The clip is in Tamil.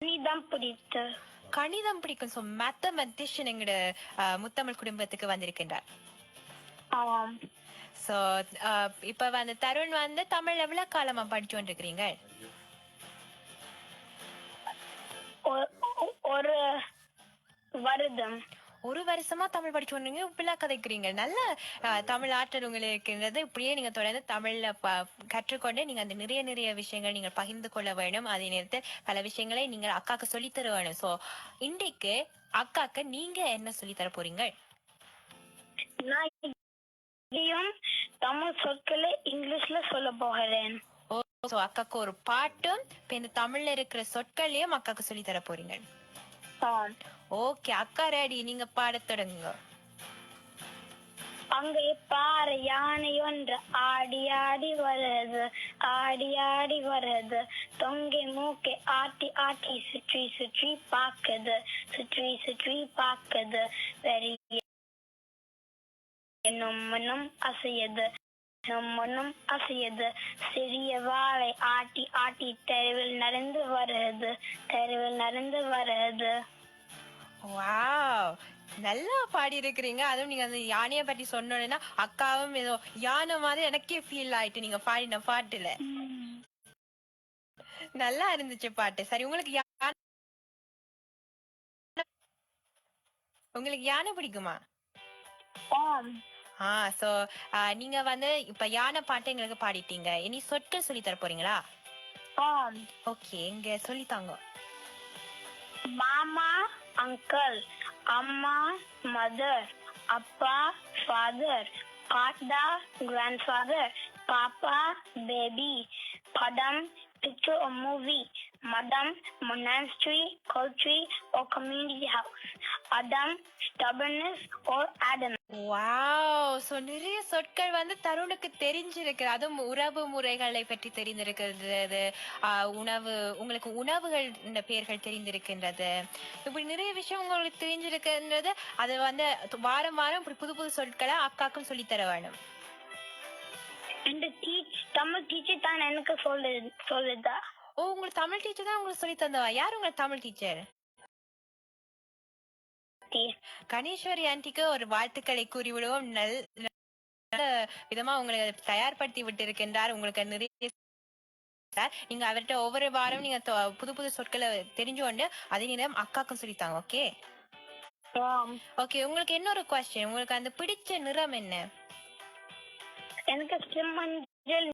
கணிதம் பிடித்து. கணிதம் பிடிக்கும். சோ மேத்தமெட்டிஷியன் எங்கட முத்தமிழ் குடும்பத்துக்கு வந்திருக்கின்றார். ஆமாம். சோ இப்ப வந்து தருண் வந்து தமிழ் எவ்வளவு காலமா படிச்சு கொண்டிருக்கிறீங்க? ஒரு வருடம். ஒரு வருஷமா தமிழ் படிச்சு கொண்டீங்க, இப்படிலாம் கதைக்கிறீங்க. நல்ல தமிழ் ஆற்றல் உங்களுக்கு இருக்கின்றது. இப்படியே நீங்க தொடர்ந்து தமிழ்ல கற்றுக்கொண்டு நீங்க அந்த நிறைய நிறைய விஷயங்கள் நீங்க பகிர்ந்து கொள்ள வேணும். அதே நேரத்தில் பல விஷயங்களை நீங்க அக்காக்கு சொல்லித்தர வேணும். சோ இன்றைக்கு அக்காக்கு நீங்க என்ன சொல்லித்தர போறீங்க? நான் இங்கேயும் தமிழ் சொற்களை இங்கிலீஷ்ல சொல்ல போகிறேன். சோ அக்காக்கு ஒரு பாட்டும் இப்ப இந்த தமிழ்ல இருக்கிற சொற்களையும் அக்காக்கு சொல்லி தர போறீங்க. ஆம். ஓகே அக்கா ரெடி, நீங்க பாடத் தொடங்குங்க. அங்கே பாரு யானை ஒன்று ஆடி ஆடி வருது, ஆடி ஆடி வருது. தொங்கை மூக்கை ஆட்டி ஆட்டி சுற்றி சுற்றி பார்க்குது, சுற்றி சுற்றி பார்க்குது. வெறிய நம்மனும் அசையுது, நம்மனும் அசையுது. சிறிய வாளை ஆட்டி ஆட்டி தெருவில் நடந்து வருது, தெருவில் நடந்து வருது. வாவ், நல்லா பாடி இருக்கிறீங்க. அதுவும் நீங்க அந்த யானைய பத்தி சொன்னோன்னா அக்காவும் ஏதோ யானை மாதிரி எனக்கே ஃபீல் ஆயிட்டு நீங்க பாடின பாட்டுல. நல்லா இருந்துச்சு பாட்டு. சரி, உங்களுக்கு யானை பிடிக்குமா? ஆம். சோ நீங்க வந்து இப்ப யானை பாட்டு எங்களுக்கு பாடிட்டீங்க. இனி சொற்கள் சொல்லி தர போறீங்களா? ஆம். ஓகே, இங்க சொல்லித்தாங்க. மாமா அங்கிள், அம்மா மதர், அப்பா ஃபாதர், தாத்தா grandfather, பாப்பா பேபி, படம் picture or movie, மதம் monastery, culture or community house, adam stubbornness or adamant. Wow, so நிறைய சொற்கள் வந்து தருணுக்கு தெரிஞ்சிருக்கு. அதுவும் உறவு முறைகளை பற்றி தெரிந்திருக்கிறது. உணவு, உங்களுக்கு உணவுகள் இந்த பெயர்கள் தெரிந்திருக்கின்றது. இப்படி நிறைய விஷயம் உங்களுக்கு தெரிஞ்சிருக்கின்றது. அது வந்து வாரம் வாரம் இப்படி புது புது சொற்களை அக்காக்கும் சொல்லி தர வேணும். இந்த தமிழ் டீச்சர் தான் எனக்கு சொல்லுதா. உங்களுக்கு தமிழ் டீச்சர் தான் உங்களுக்கு சொல்லி தந்தவா? யார் உங்களுக்கு தமிழ் டீச்சர்? கணேஸ்வரி ஆண்டிக்கு ஒரு வாழ்த்துக்களை கூறிவிடுவோம். நல்ல விதமா உங்களை தயார்படுத்தி விட்டு இருக்கின்றார். உங்களுக்கு நிறைய நீங்க அவர்கிட்ட ஒவ்வொரு வாரம் நீங்க புது புது சொற்களை தெரிஞ்சுக்கொண்டு அதே நேரம் அக்காக்கும் சொல்லித்தாங்க. Okay okay. உங்களுக்கு இன்னொரு கொஸ்டின், உங்களுக்கு அந்த பிடிச்ச நிறம் என்ன? எனக்கு செம்மஞ்சள்